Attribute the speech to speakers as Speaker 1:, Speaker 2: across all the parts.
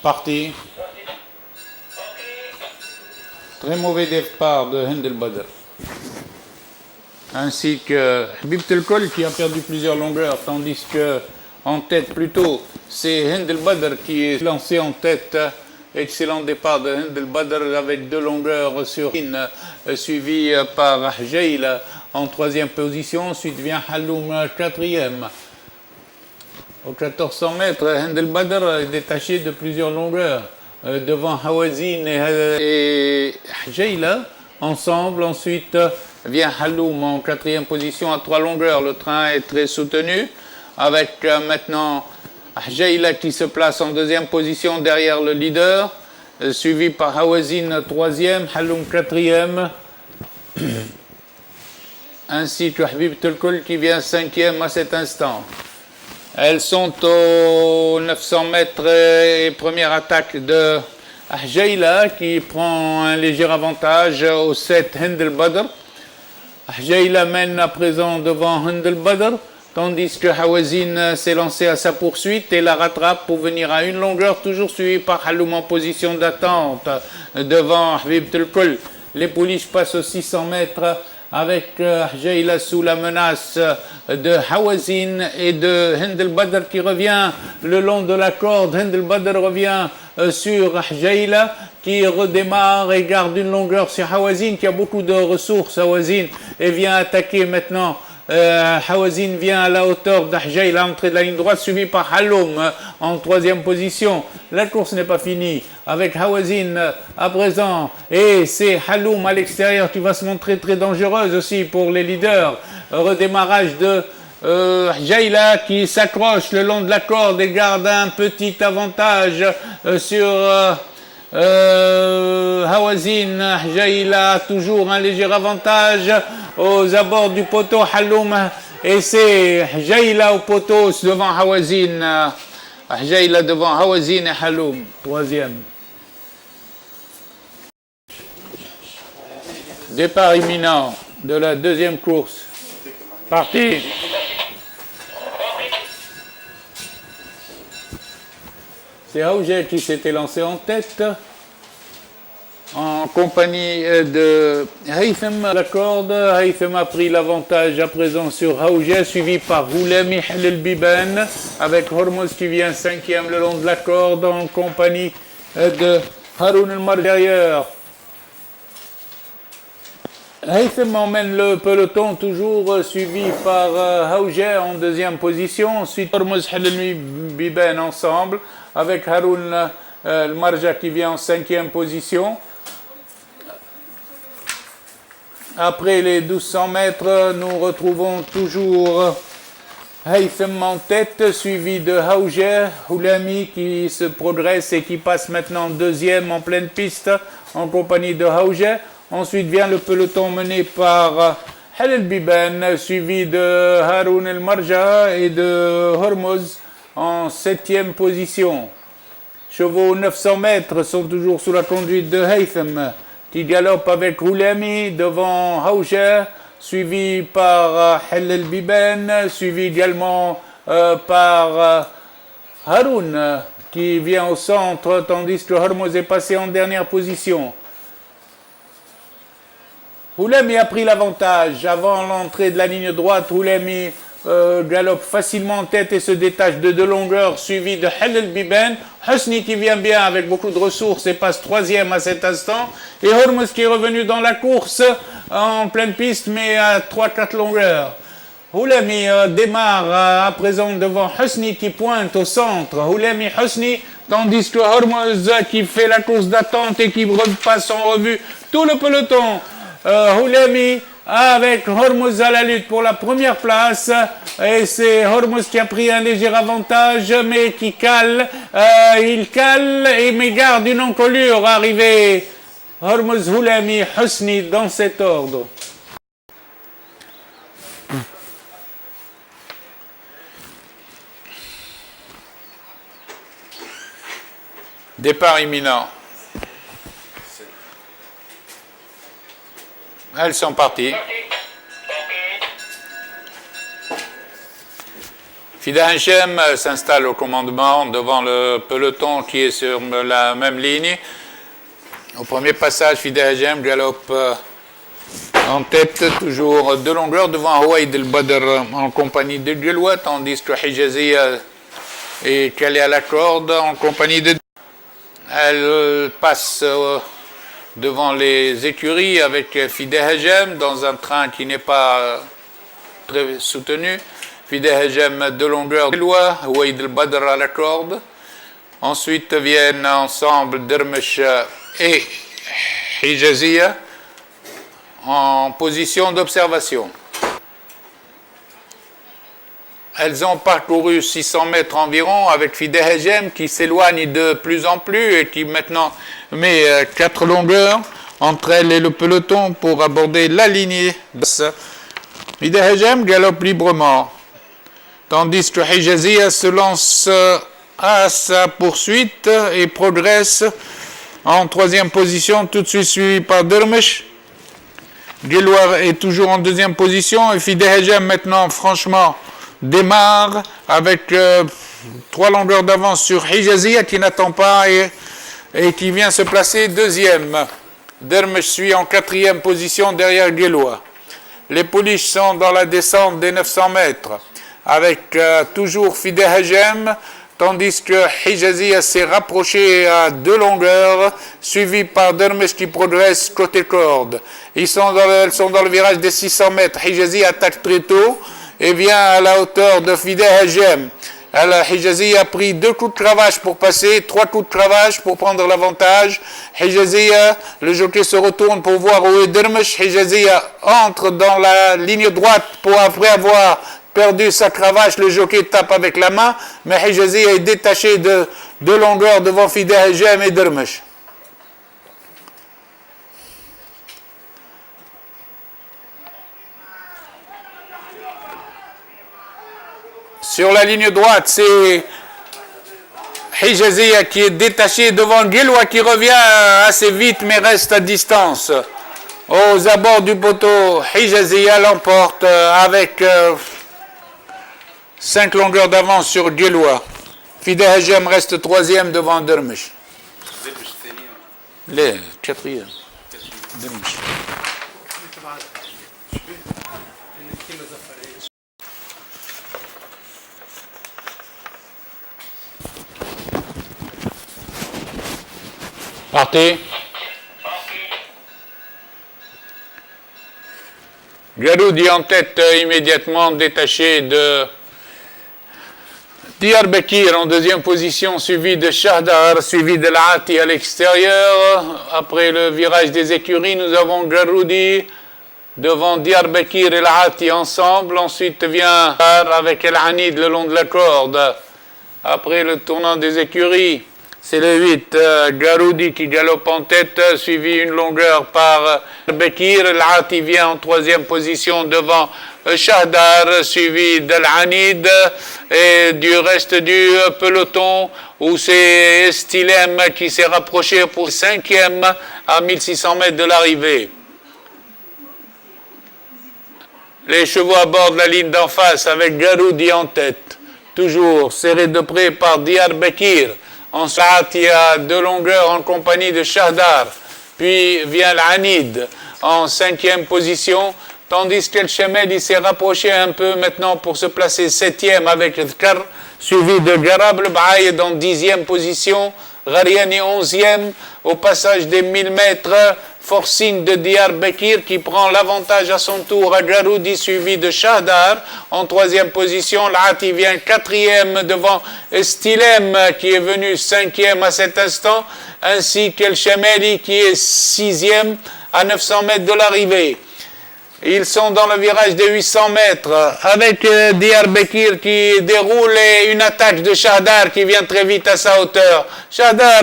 Speaker 1: Parti. Très mauvais départ de Hind El Badr. Ainsi que Habib Telkol qui a perdu plusieurs longueurs, tandis que en tête plutôt, c'est Hind El Badr qui est lancé en tête. Excellent départ de Hind El Badr avec 2 longueurs sur une, suivi par Jail en 3e position. Ensuite vient Haloum 4e. Aux 1400 mètres, Hind El Badr est détaché de plusieurs longueurs devant Hawazin et Jail ensemble. Ensuite vient Haloum en 4e position à 3 longueurs. Le train est très soutenu avec maintenant Jail qui se place en 2e position derrière le leader, suivi par Hawazin 3e, Haloum 4e, ainsi que Habib Telkol qui vient 5e à cet instant. Elles sont aux 900 mètres et première attaque de Jaila qui prend un léger avantage au 7 Hind El Badr. Jaila mène à présent devant Hind El Badr, tandis que Hawazin s'est lancé à sa poursuite et la rattrape pour venir à une longueur, toujours suivi par Haloum en position d'attente devant Habib Telkol. Les pouliches passent aux 600 mètres avec Jaila sous la menace de Hawazin et de Hind El Badr qui revient le long de la corde. Hind El Badr revient sur Jaila qui redémarre et garde une longueur sur Hawazin qui a beaucoup de ressources, Hawazin, et vient attaquer maintenant. Hawazin vient à la hauteur d'Ahjail à l'entrée de la ligne droite, suivi par Haloum en 3e position. La course n'est pas finie avec Hawazin à présent et c'est Haloum à l'extérieur qui va se montrer très dangereuse aussi pour les leaders. Redémarrage de Jaila qui s'accroche le long de la corde et garde un petit avantage sur Hawazin. Jaila a toujours un léger avantage aux abords du poteau. Haloum et c'est Jaila au poteau devant Hawazin. Jaila devant Hawazin et Haloum 3e. Départ imminent de la 2e course. Parti. C'est Hawja qui s'était lancé en tête en compagnie de Haytham à la corde. Haytham a pris l'avantage à présent sur Hawja, suivi par Houlami El Biban avec Hormuz qui vient 5e le long de la corde en compagnie de Haroun El Mar derrière. Haytham emmène le peloton, toujours suivi par Hawja en 2e position. Ensuite Hormuz El Biban ensemble avec Haroun El Marja qui vient en 5e position. Après les 1200 mètres, nous retrouvons toujours Haytham en tête, suivi de Hawja, Houlami qui se progresse et qui passe maintenant 2e en pleine piste en compagnie de Hawja. Ensuite vient le peloton mené par El Biban, suivi de Haroun El Marja et de Hormuz en 7e position. Chevaux 900 mètres sont toujours sous la conduite de Haytham, qui galope avec Houlami devant Hawja, suivi par El Biban, suivi également par Haroun, qui vient au centre, tandis que Hormuz est passé en dernière position. Houlami a pris l'avantage avant l'entrée de la ligne droite. Houlami galope facilement en tête et se détache de 2 longueurs, suivi de El Biban. Husni qui vient bien avec beaucoup de ressources et passe 3e à cet instant. Et Hormuz qui est revenu dans la course en pleine piste mais à 3-4 longueurs. Houlami démarre à présent devant Husni qui pointe au centre. Houlami Husni, tandis que Hormuz qui fait la course d'attente et qui repasse en revue tout le peloton. Houlami avec Hormuz à la lutte pour la première place et c'est Hormuz qui a pris un léger avantage mais qui cale, il cale et mais garde une encolure arrivée. Hormuz, Houlami, Husni dans cet ordre. Départ imminent. Elles sont parties. Fida Hachem s'installe au commandement devant le peloton qui est sur la même ligne. Au premier passage, Fida Hachem galope en tête, toujours de longueur devant Huwayd al-Badr en compagnie de Gilwa, tandis que Hijaziyya est calée à la corde en compagnie de... Elle passe devant les écuries avec Fida Hachem dans un train qui n'est pas très soutenu. Fida Hachem de longueur de Gilwa, Huwayd al-Badr à la corde. Ensuite viennent ensemble Dermesh et Hijaziyya en position d'observation. Elles ont parcouru 600 mètres environ avec Fida Hachem qui s'éloigne de plus en plus et qui maintenant met 4 longueurs entre elle et le peloton pour aborder la lignée. Fida Hachem galope librement, tandis que Hijaziyya se lance à sa poursuite et progresse en 3e position, tout de suite suivi par Dermesh. Gilwa est toujours en 2e position et Fida Hachem maintenant franchement démarre avec 3 longueurs d'avance sur Hijaziyya qui n'attend pas et qui vient se placer 2e. Dermesh suit en 4e position derrière Gilwa. Les pouliches sont dans la descente des 900 mètres avec toujours Fida Hachem, tandis que Hijaziyya s'est rapproché à 2 longueurs, suivi par Dermesh qui progresse côté corde. Elles sont dans le virage des 600 mètres. Hijaziyya attaque très tôt et vient à la hauteur de Fida Hachem. Hijaziyya a pris 2 coups de cravache pour passer, 3 coups de cravache pour prendre l'avantage. Hijaziyya, le jockey se retourne pour voir où est Dermesh. Hijaziyya entre dans la ligne droite pour après avoir perdu sa cravache, le jockey tape avec la main, mais Hijaziyya est détaché de 2 longueurs devant Fida Hachem et Dermesh. Sur la ligne droite, c'est Hijaziyya qui est détaché devant Gilwa qui revient assez vite mais reste à distance. Aux abords du poteau, Hijaziyya l'emporte avec 5 longueurs d'avance sur Gilwa. Fida Hachem reste 3e devant Dermesh. Le 4e. Dermesh. Partez. Garoudi en tête immédiatement détaché de Diyarbakir en 2e position, suivi de Shahdar, suivi de Al-Ati à l'extérieur. Après le virage des écuries, nous avons Garoudi devant Diyarbakir et Al-Ati ensemble. Ensuite vient avec Al-Anid le long de la corde. Après le tournant des écuries, c'est le 8, Garoudi qui galope en tête, suivi une longueur par Bekir. Al-Ati vient en 3e position devant Shahdar, suivi d'Al-Anid et du reste du peloton où c'est Estilem qui s'est rapproché pour 5e à 1600 mètres de l'arrivée. Les chevaux abordent la ligne d'en face avec Garoudi en tête, toujours serré de près par Diyarbakir. Ensuite, il y a 2 longueurs en compagnie de Shahdar. Puis vient l'Anid en 5e position, tandis que le Shemel s'est rapproché un peu maintenant pour se placer 7e avec Dhkar, suivi de Garab al-Ba'aïd en 10e position, Ghariani 11e, au passage des 1000 mètres, Forcing de Diyarbakir qui prend l'avantage à son tour à Garoudi, suivi de Shahdar en 3e position. L'Ati vient 4e devant Estilem qui est venu 5e à cet instant, ainsi que le Shemeli qui est 6e à 900 mètres de l'arrivée. Ils sont dans le virage des 800 mètres avec Diyarbakir qui déroule et une attaque de Shahdar qui vient très vite à sa hauteur. Shahdar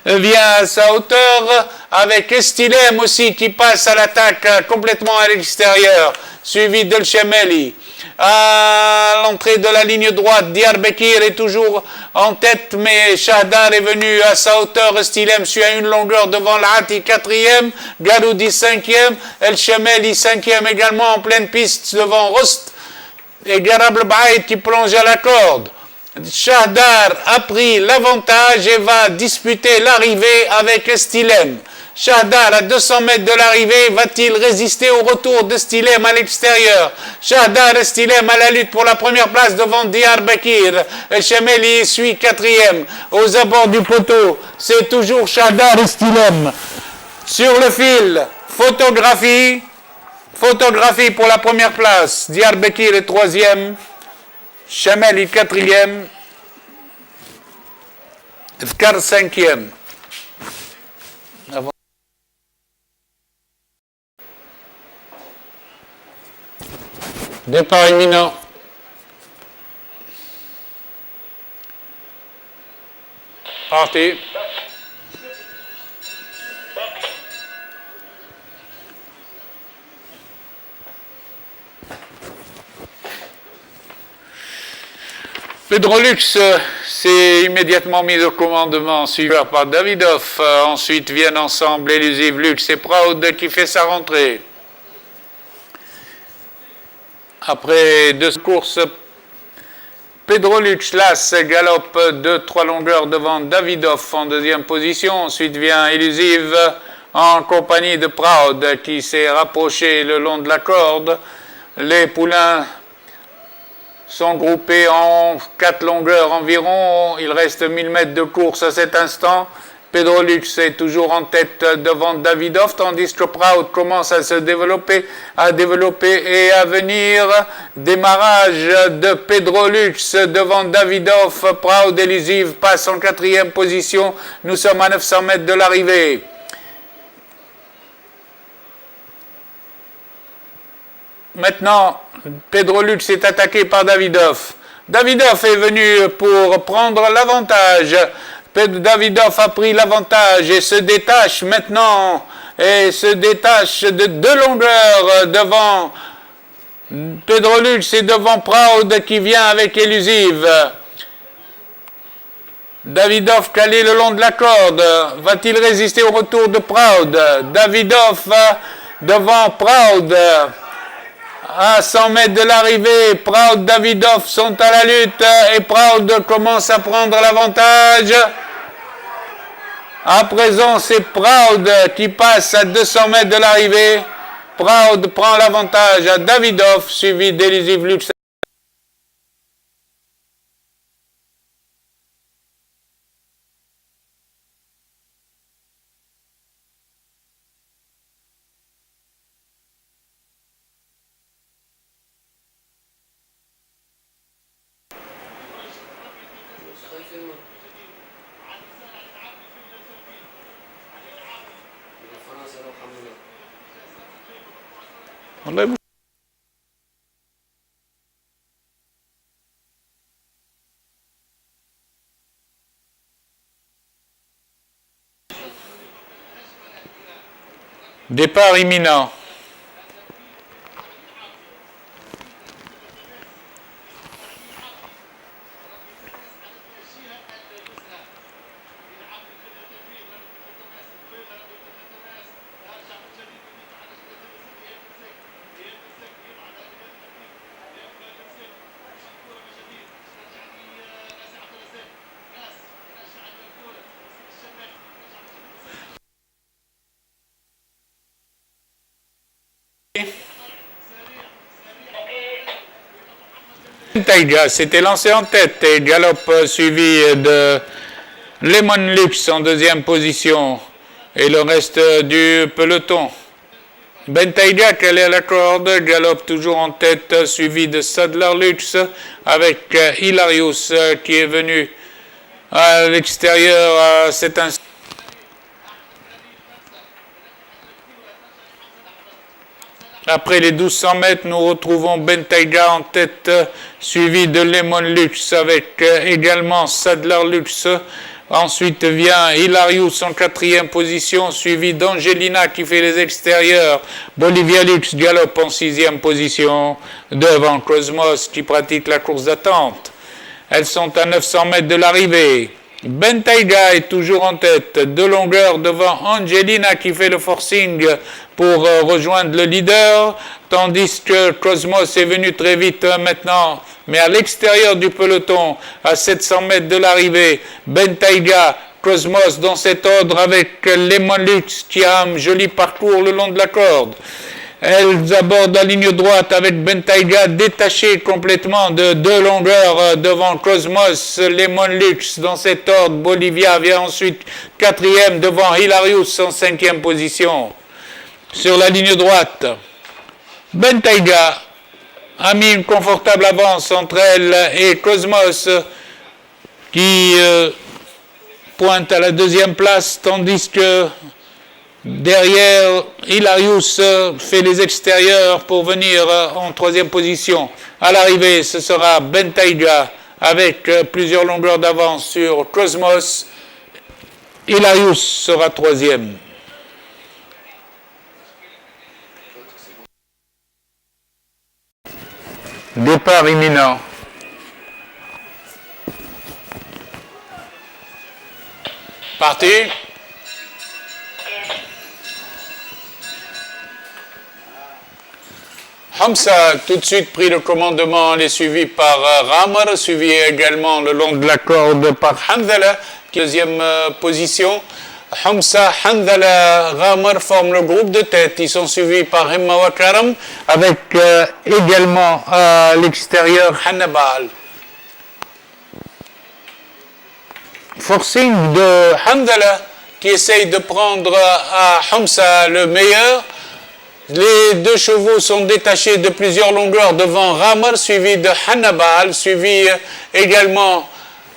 Speaker 1: vient à sa hauteur avec Estilem aussi qui passe à l'attaque complètement à l'extérieur, suivi de Shemeli. À l'entrée de la ligne droite, Diyarbakir est toujours en tête, mais Shahdar est venu à sa hauteur. Estilem suit à une longueur devant l'Ati 4e, Garoudi 5e, El Shemeli 5e également en pleine piste devant Rost. et Garab Baïd qui plonge à la corde. Shahdar a pris l'avantage et va disputer l'arrivée avec Estilem. Shahdar, à 200 mètres de l'arrivée, va-t-il résister au retour de Estilem à l'extérieur? Shahdar, Estilem à la lutte pour la première place devant Diyarbakir. Chemeli suit quatrième. Aux abords du poteau, c'est toujours Shahdar, Estilem. Sur le fil, photographie pour la première place. Diyarbakir est troisième. Chemeli quatrième. Fkar cinquième. Départ imminent. Parti. Pedrolux s'est immédiatement mis au commandement, suivi par Davidov. Ensuite viennent ensemble Elusive Lux et Proud qui fait sa rentrée. Après 2 courses, Pedrolux Las galope 2-3 longueurs devant Davidov en deuxième position. Ensuite vient Elusive en compagnie de Proud qui s'est rapproché le long de la corde. Les poulains sont groupés en 4 longueurs environ. Il reste 1000 mètres de course à cet instant. Pedrolux est toujours en tête devant Davidov, tandis que Proud commence à se développer et à venir. Démarrage de Pedrolux devant Davidov. Proud Elusive passe en 4e position. Nous sommes à 900 mètres de l'arrivée. Maintenant, Pedrolux est attaqué par Davidov. Davidov est venu pour prendre l'avantage. Davidov a pris l'avantage et se détache maintenant. Et se détache de 2 longueurs devant Pedrolux et devant Proud qui vient avec Elusive. Davidov calé le long de la corde. Va-t-il résister au retour de Proud? Davidov devant Proud. À 100 mètres de l'arrivée, Proud, Davidov sont à la lutte et Proud commence à prendre l'avantage. À présent, c'est Proud qui passe à 200 mètres de l'arrivée. Proud prend l'avantage à Davidov, suivi d'Elusive Lux. Départ imminent. Taiga s'était lancé en tête et galope suivi de Lemon Lux en deuxième position et le reste du peloton. Bentayga calé à la corde, galope toujours en tête suivi de Sadler Lux avec Hilarius qui est venu à l'extérieur à cet instant. Après les 1200 mètres, nous retrouvons Bentayga en tête, suivi de Lemon Lux avec également Sadler Lux. Ensuite vient Hilarius en 4e position, suivi d'Angelina qui fait les extérieurs. Bolivia Lux galope en 6e position, devant Cosmos qui pratique la course d'attente. Elles sont à 900 mètres de l'arrivée. Bentayga est toujours en tête, 2 longueurs devant Angelina qui fait le forcing pour rejoindre le leader, tandis que Cosmos est venu très vite maintenant, mais à l'extérieur du peloton, à 700 mètres de l'arrivée. Bentayga, Cosmos dans cet ordre avec Lemon Lux qui a un joli parcours le long de la corde. Elles abordent la ligne droite avec Bentayga détaché complètement de 2 longueurs devant Cosmos, Lemon Lux dans cet ordre. Bolivia vient ensuite 4e devant Hilarius en 5e position. Sur la ligne droite, Bentayga a mis une confortable avance entre elle et Cosmos qui pointe à la 2e place, tandis que derrière, Hilarius fait les extérieurs pour venir en 3e position. À l'arrivée, ce sera Bentayga avec plusieurs longueurs d'avance sur Cosmos. Hilarius sera 3e. Départ imminent. Parti. Hamza a tout de suite pris le commandement, elle est suivie par Ramar, suivi également le long de la corde par Handala, qui est 2e position. Hamza, Handala, Ramar forment le groupe de tête. Ils sont suivis par Himma wa Karam, avec également à l'extérieur Hannibal. Forcing de Handala, qui essaye de prendre à Hamza le meilleur. Les 2 chevaux sont détachés de plusieurs longueurs devant Ramar, suivi de Hannibal, suivi également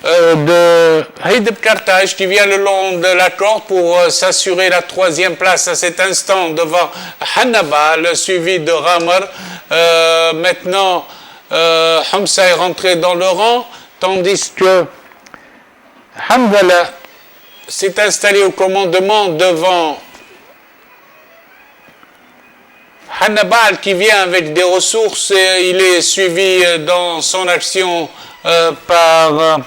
Speaker 1: de Haydeb Kartaj qui vient le long de la corde pour s'assurer la 3e place à cet instant devant Hannibal, suivi de Ramar. Maintenant, Hamza est rentré dans le rang, tandis que Hamdallah s'est installé au commandement devant Hannibal qui vient avec des ressources. Il est suivi dans son action par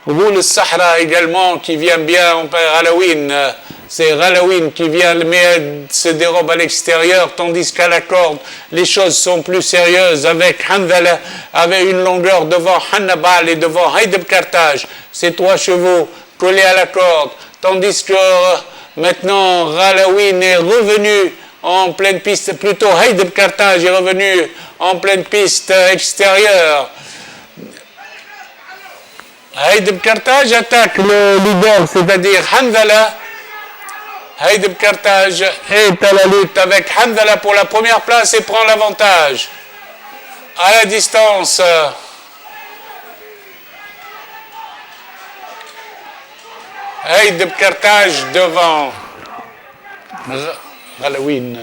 Speaker 1: Roul Sahra également qui vient bien par Alawin. C'est Alawin qui vient, mais se dérobe à l'extérieur, tandis qu'à la corde, les choses sont plus sérieuses avec Handala, avec une longueur devant Hannibal et devant Haydeb Kartaj. Ces 3 chevaux collés à la corde, tandis que maintenant Alawin est revenu en pleine piste, plutôt Haydeb Kartaj est revenu en pleine piste extérieure. Haydeb Kartaj attaque le leader, c'est-à-dire Handala. Haydeb Kartaj est à la lutte avec Handala pour la première place et prend l'avantage. À la distance, Haydeb Kartaj devant Alawin.